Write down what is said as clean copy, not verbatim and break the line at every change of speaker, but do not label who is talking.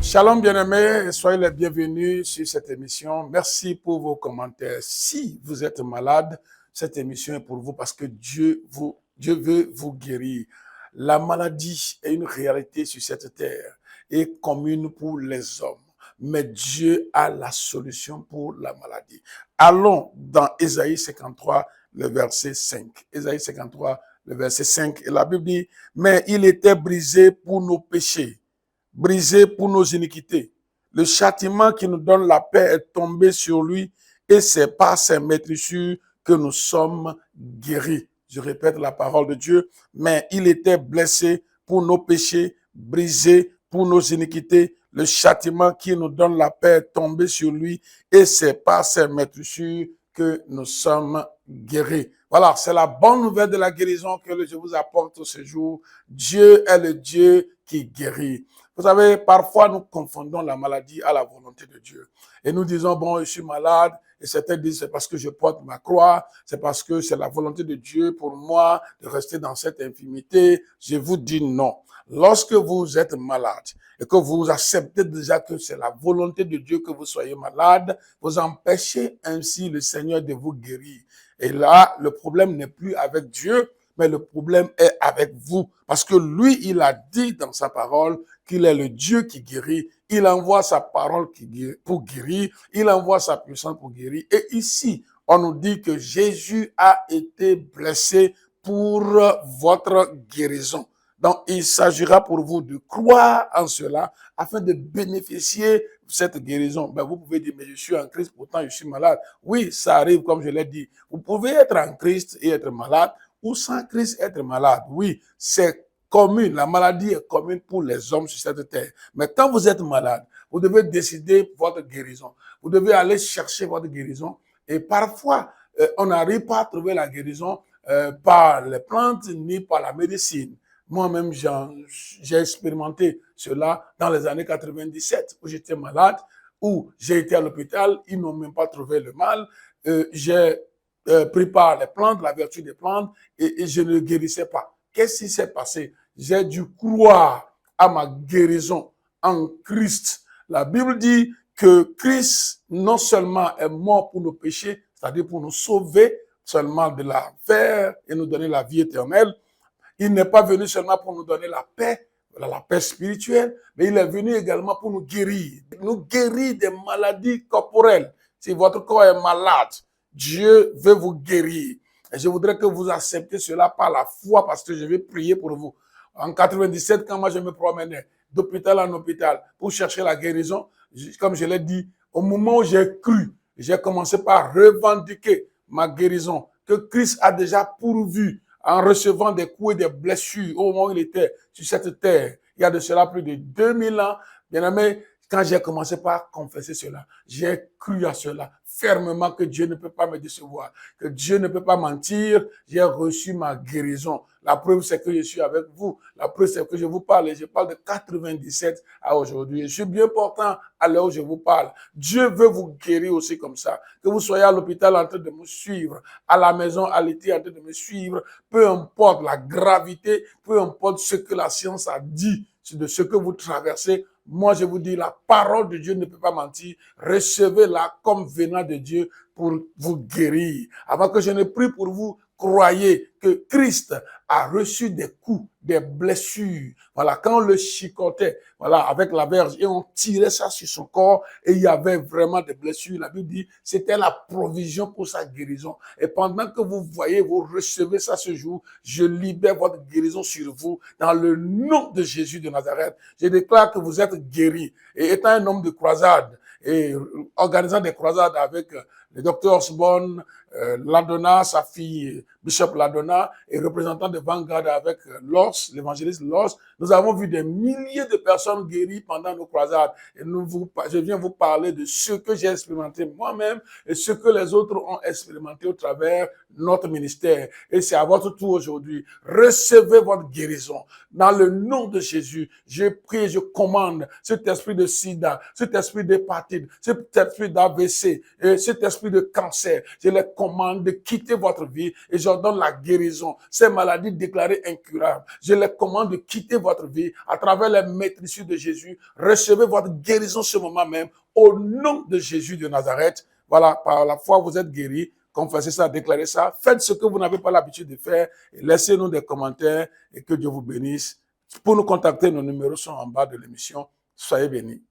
Shalom bien-aimés, soyez les bienvenus sur cette émission. Merci pour vos commentaires. Si vous êtes malade, cette émission est pour vous parce que Dieu veut vous guérir. La maladie est une réalité sur cette terre et commune pour les hommes. Mais Dieu a la solution pour la maladie. Allons dans Ésaïe 53, le verset 5. Ésaïe 53, le verset 5. Et la Bible dit, mais il était brisé pour nos péchés, brisé pour nos iniquités. Le châtiment qui nous donne la paix est tombé sur lui et c'est par ses meurtrissures que nous sommes guéris. Je répète la parole de Dieu, mais il était blessé pour nos péchés, brisé pour nos iniquités. Le châtiment qui nous donne la paix est tombé sur lui et c'est par ses meurtrissures que nous sommes guéris. Voilà, c'est la bonne nouvelle de la guérison que je vous apporte ce jour. Dieu est le Dieu qui guérit. Vous savez, parfois nous confondons la maladie à la volonté de Dieu. Et nous disons, bon, je suis malade, et certains disent, c'est parce que je porte ma croix, c'est parce que c'est la volonté de Dieu pour moi de rester dans cette infimité. Je vous dis non. Lorsque vous êtes malade et que vous acceptez déjà que c'est la volonté de Dieu que vous soyez malade, vous empêchez ainsi le Seigneur de vous guérir. Et là, le problème n'est plus avec Dieu, mais le problème est avec vous. Parce que lui, il a dit dans sa parole qu'il est le Dieu qui guérit. Il envoie sa parole pour guérir. Il envoie sa puissance pour guérir. Et ici, on nous dit que Jésus a été blessé pour votre guérison. Donc, il s'agira pour vous de croire en cela afin de bénéficier de cette guérison. Ben, vous pouvez dire, mais je suis en Christ, pourtant je suis malade. Oui, ça arrive, comme je l'ai dit. Vous pouvez être en Christ et être malade, ou sans Christ être malade. Oui, c'est commune. La maladie est commune pour les hommes sur cette terre. Mais quand vous êtes malade, vous devez décider votre guérison. Vous devez aller chercher votre guérison. Et parfois, on n'arrive pas à trouver la guérison par les plantes ni par la médecine. Moi-même, j'ai expérimenté cela dans les années 97, où j'étais malade, où j'ai été à l'hôpital, ils n'ont même pas trouvé le mal. J'ai pris par les plantes, la vertu des plantes, et je ne guérissais pas. Qu'est-ce qui s'est passé? J'ai dû croire à ma guérison en Christ. La Bible dit que Christ non seulement est mort pour nos péchés, c'est-à-dire pour nous sauver seulement de l'enfer et nous donner la vie éternelle. Il n'est pas venu seulement pour nous donner la paix spirituelle, mais il est venu également pour nous guérir des maladies corporelles. Si votre corps est malade, Dieu veut vous guérir. Et je voudrais que vous acceptiez cela par la foi parce que je vais prier pour vous. En 97, quand moi je me promenais d'hôpital en hôpital pour chercher la guérison, comme je l'ai dit, au moment où j'ai cru, j'ai commencé par revendiquer ma guérison que Christ a déjà pourvu en recevant des coups et des blessures au moment où il était sur cette terre. Il y a de cela plus de 2000 ans. Bien aimé, quand j'ai commencé par confesser cela, j'ai cru à cela fermement que Dieu ne peut pas me décevoir, que Dieu ne peut pas mentir. J'ai reçu ma guérison. La preuve, c'est que je suis avec vous. La preuve, c'est que je vous parle et je parle de 97 à aujourd'hui. Je suis bien portant à l'heure où je vous parle. Dieu veut vous guérir aussi comme ça. Que vous soyez à l'hôpital en train de me suivre, à la maison, à l'été en train de me suivre, peu importe la gravité, peu importe ce que la science a dit de ce que vous traversez, moi je vous dis, la parole de Dieu ne peut pas mentir. Recevez-la comme venant de Dieu pour vous guérir. Avant que je ne prie pour vous, croyez que Christ a reçu des coups, des blessures. Voilà, quand on le chicotait, voilà, avec la verge, et on tirait ça sur son corps, et il y avait vraiment des blessures. La Bible dit, c'était la provision pour sa guérison. Et pendant que vous voyez, vous recevez ça ce jour, je libère votre guérison sur vous, dans le nom de Jésus de Nazareth. Je déclare que vous êtes guéris. Et étant un homme de croisade, et organisant des croisades avec le docteur Osborne, Ladonna, sa fille Bishop Ladonna, et représentant de Vanguard avec Loss, l'évangéliste Loss, nous avons vu des milliers de personnes guéries pendant nos croisades. Et je viens vous parler de ce que j'ai expérimenté moi-même et ce que les autres ont expérimenté au travers de notre ministère. Et c'est à votre tour aujourd'hui. Recevez votre guérison. Dans le nom de Jésus, je prie, je commande cet esprit de sida, cet esprit d'hépatite, cet esprit d'AVC, et cet esprit esprits de cancer, je les commande de quitter votre vie et j'ordonne la guérison. Ces maladies déclarées incurables, je les commande de quitter votre vie à travers les maîtrisures de Jésus. Recevez votre guérison ce moment même au nom de Jésus de Nazareth. Voilà, par la foi, vous êtes guéris. Confessez ça, déclarez ça. Faites ce que vous n'avez pas l'habitude de faire et laissez-nous des commentaires et que Dieu vous bénisse. Pour nous contacter, nos numéros sont en bas de l'émission. Soyez bénis.